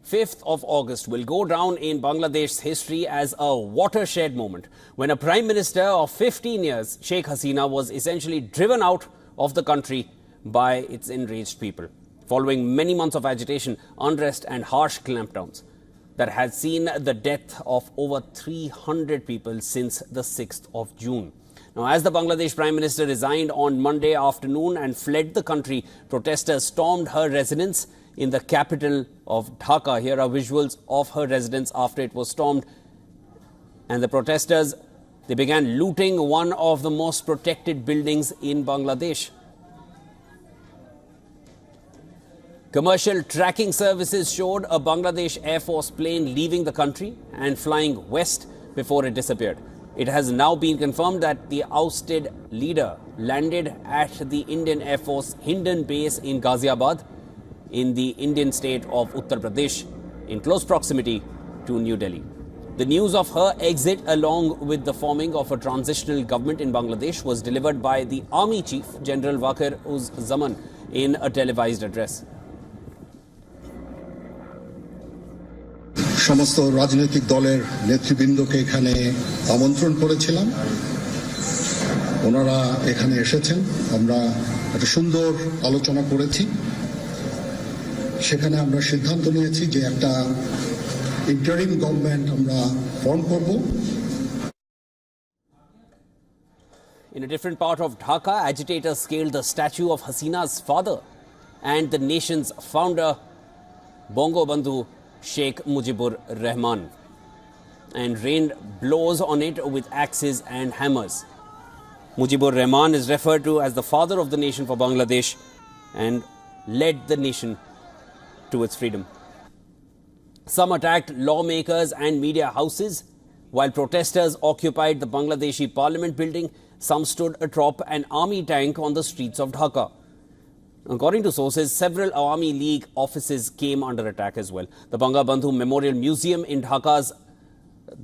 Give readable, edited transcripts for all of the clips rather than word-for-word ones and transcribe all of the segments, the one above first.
5th of August will go down in Bangladesh's history as a watershed moment when a Prime Minister of 15 years, Sheikh Hasina, was essentially driven out of the country by its enraged people. Following many months of agitation, unrest and harsh clampdowns that had seen the death of over 300 people since the 6th of June. Now, as the Bangladesh Prime Minister resigned on Monday afternoon and fled the country, protesters stormed her residence in the capital of Dhaka. Here are visuals of her residence after it was stormed. And the protesters, they began looting one of the most protected buildings in Bangladesh. Commercial tracking services showed a Bangladesh Air Force plane leaving the country and flying west before it disappeared. It has now been confirmed that the ousted leader landed at the Indian Air Force Hindon base in Ghaziabad in the Indian state of Uttar Pradesh in close proximity to New Delhi. The news of her exit, along with the forming of a transitional government in Bangladesh, was delivered by the Army Chief, General Waqar-uz-Zaman, in a televised address. সমস্ত রাজনৈতিক দলের নেতৃবৃন্দকে এখানে আমন্ত্রণ করেছিলাম। ওনারা এখানে এসেছেন। আমরা একটা সুন্দর আলোচনা করেছি। সেখানে আমরা সিদ্ধান্ত নিয়েছি যে একটা ইন্টারিম গভর্নমেন্ট আমরা ফর্ম করব। In a different part of Dhaka, agitators scaled the statue of Hasina's father and the nation's founder, Bangabandhu Sheikh Mujibur Rahman, and rained blows on it with axes and hammers. Mujibur Rahman is referred to as the father of the nation for Bangladesh and led the nation to its freedom. Some attacked lawmakers and media houses, while protesters occupied the Bangladeshi parliament building. Some stood atop an army tank on the streets of Dhaka. According to sources, several Awami League offices came under attack as well. The Bangabandhu Memorial Museum in Dhaka's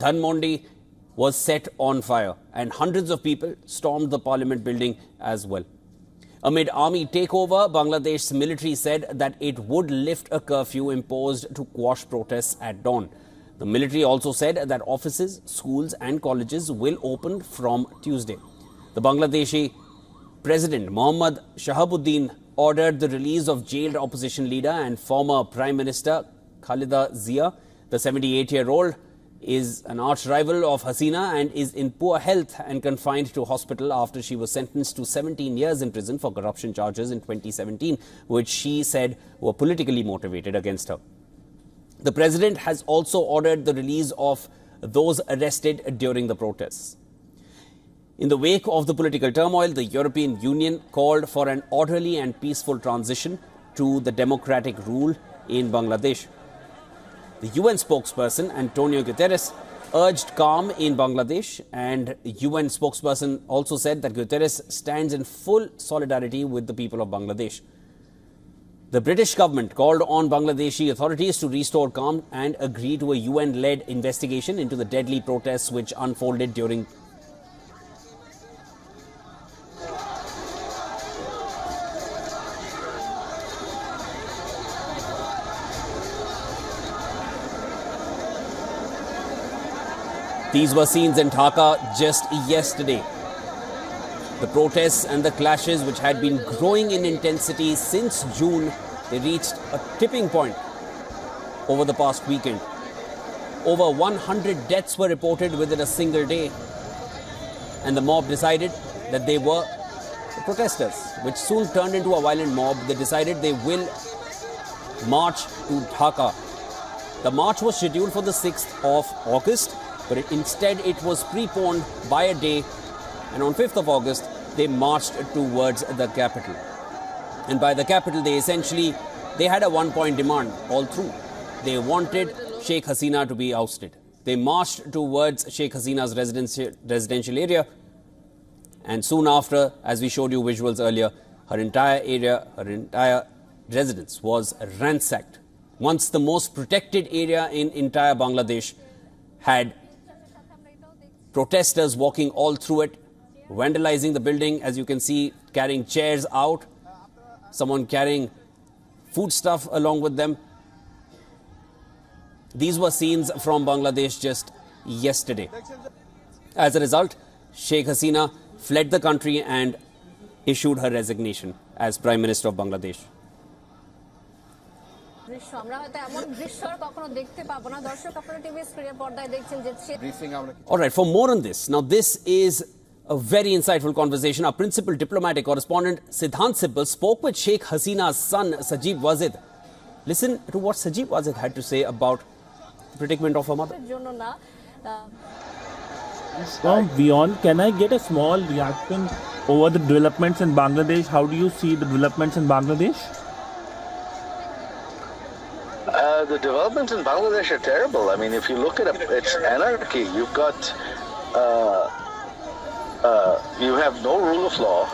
Dhanmondi was set on fire, and hundreds of people stormed the parliament building as well. Amid army takeover, Bangladesh's military said that it would lift a curfew imposed to quash protests at dawn. The military also said that offices, schools and colleges will open from Tuesday. The Bangladeshi President Mohammad Shahabuddin ordered the release of jailed opposition leader and former Prime Minister Khalida Zia. The 78-year-old is an arch-rival of Hasina and is in poor health and confined to hospital after she was sentenced to 17 years in prison for corruption charges in 2017, which she said were politically motivated against her. The president has also ordered the release of those arrested during the protests. In the wake of the political turmoil, the European Union called for an orderly and peaceful transition to the democratic rule in Bangladesh. The UN spokesperson, Antonio Guterres, urged calm in Bangladesh, and UN spokesperson also said that Guterres stands in full solidarity with the people of Bangladesh. The British government called on Bangladeshi authorities to restore calm and agree to a UN-led investigation into the deadly protests which unfolded during These were scenes in Dhaka just yesterday. The protests and the clashes, which had been growing in intensity since June, they reached a tipping point over the past weekend. Over 100 deaths were reported within a single day, and the mob decided that they were the protesters, which soon turned into a violent mob. They decided they will march to Dhaka. The march was scheduled for the 6th of August. But instead it was preponed by a day, and on 5th of August they marched towards the capital. And by the capital they had a one-point demand all through. They wanted Sheikh Hasina to be ousted. They marched towards Sheikh Hasina's residential area, and soon after, as we showed you visuals earlier, her entire residence was ransacked. Once the most protected area in entire Bangladesh had protesters walking all through it, vandalizing the building, as you can see, carrying chairs out, someone carrying foodstuff along with them. These were scenes from Bangladesh just yesterday. As a result, Sheikh Hasina fled the country and issued her resignation as Prime Minister of Bangladesh. All right, for more on this, now this is a very insightful conversation. Our principal diplomatic correspondent Siddhant Sibbal spoke with Sheikh Hasina's son Sajeeb Wazed. Listen to what Sajeeb Wazed had to say about the predicament of her mother. WION, can I get a small reaction over the developments in Bangladesh? How do you see the developments in Bangladesh? The developments in Bangladesh are terrible. I mean, if you look at it, it's anarchy. You've got, you have no rule of law.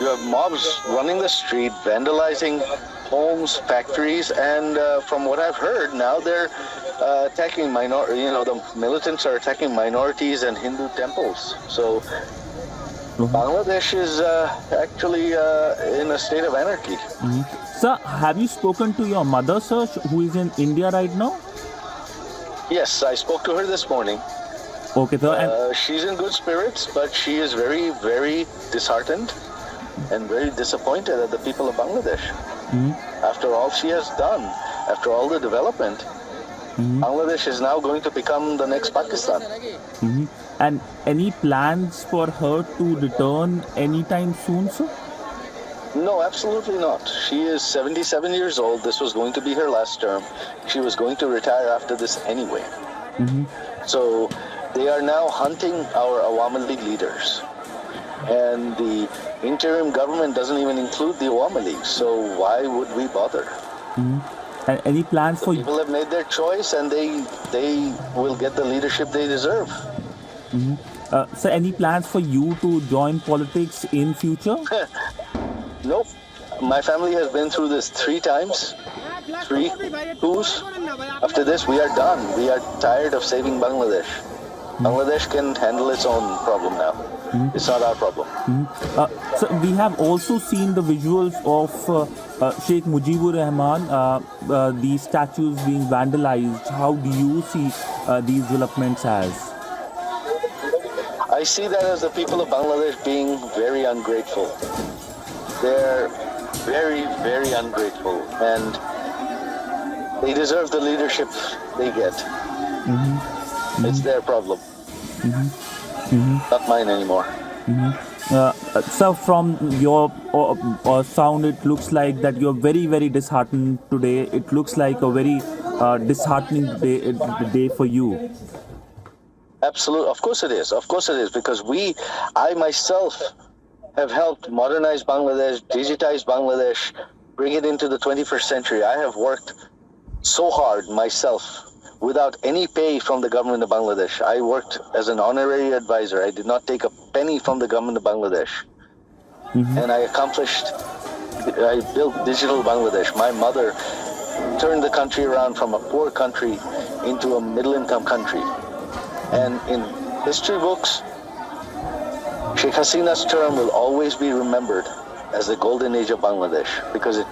You have mobs running the street, vandalizing homes, factories, and from what I've heard, now they're attacking the militants are attacking minorities and Hindu temples. So Bangladesh is actually in a state of anarchy. Sir, have you spoken to your mother, sir, who is in India right now? Yes, I spoke to her this morning. Okay, sir. She's in good spirits, but she is very, very disheartened and very disappointed at the people of Bangladesh. After all she has done, after all the development, Bangladesh is now going to become the next Pakistan. And any plans for her to return anytime soon, sir? No, absolutely not. She is 77 years old. This was going to be her last term. She was going to retire after this anyway. So they are now hunting our Awami League leaders. And the interim government doesn't even include the Awami League. So why would we bother? And any plans for you? People have made their choice and they will get the leadership they deserve. Sir, any plans for you to join politics in future? Nope. My family has been through this 3 times. 3 coups. After this, we are done. We are tired of saving Bangladesh. Bangladesh can handle its own problem now. It's not our problem. So we have also seen the visuals of Sheikh Mujibur Rahman, these statues being vandalized. How do you see these developments as? I see that as the people of Bangladesh being very ungrateful. They're very, very ungrateful, and they deserve the leadership they get. It's their problem, not mine anymore. So from your sound, it looks like that you're very, very disheartened today. It looks like a very disheartening day for you. Absolutely, of course it is. Of course it is, because I myself have helped modernize Bangladesh, digitize Bangladesh, bring it into the 21st century. I have worked so hard myself without any pay from the government of Bangladesh. I worked as an honorary advisor. I did not take a penny from the government of Bangladesh. And I built digital Bangladesh. My mother turned the country around from a poor country into a middle-income country. And in history books, Sheikh Hasina's term will always be remembered as the golden age of Bangladesh, because it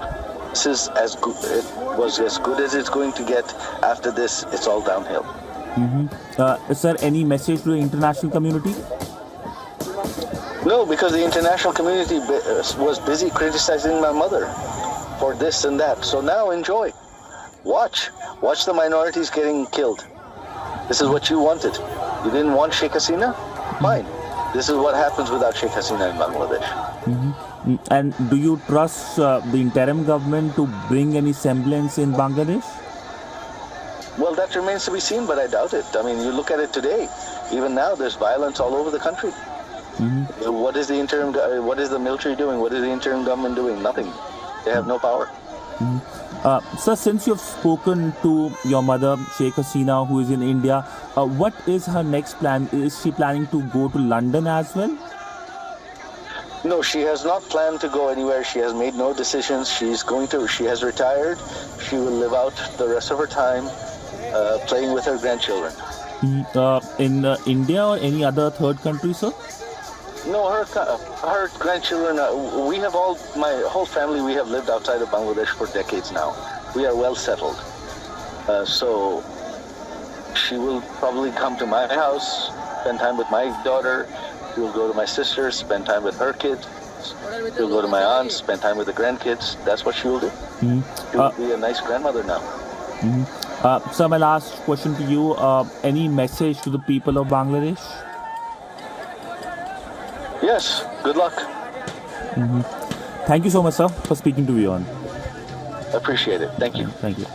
was as good as it's going to get. After this, it's all downhill. Sir, any message to the international community? No, because the international community was busy criticizing my mother for this and that. So now enjoy. Watch the minorities getting killed. This is what you wanted. You didn't want Sheikh Hasina? Fine. This is what happens without Sheikh Hasina in Bangladesh. And do you trust the interim government to bring any semblance in Bangladesh? Well, that remains to be seen, but I doubt it. I mean, you look at it today. Even now, there's violence all over the country. What is the military doing? What is the interim government doing? Nothing. They have no power. Sir, since you've spoken to your mother, Sheikh Hasina, who is in India, what is her next plan? Is she planning to go to London as well? No, she has not planned to go anywhere. She has made no decisions. She has retired. She will live out the rest of her time playing with her grandchildren. In India or any other third country, sir? No, her grandchildren, my whole family, we have lived outside of Bangladesh for decades now. We are well settled. So she will probably come to my house, spend time with my daughter. She will go to my sister, spend time with her kids. She'll go to my aunt, spend time with the grandkids. That's what she will do. She will be a nice grandmother now. So my last question to you, any message to the people of Bangladesh? Yes, good luck. Thank you so much, sir, for speaking to WION. Appreciate it. Thank you. Thank you.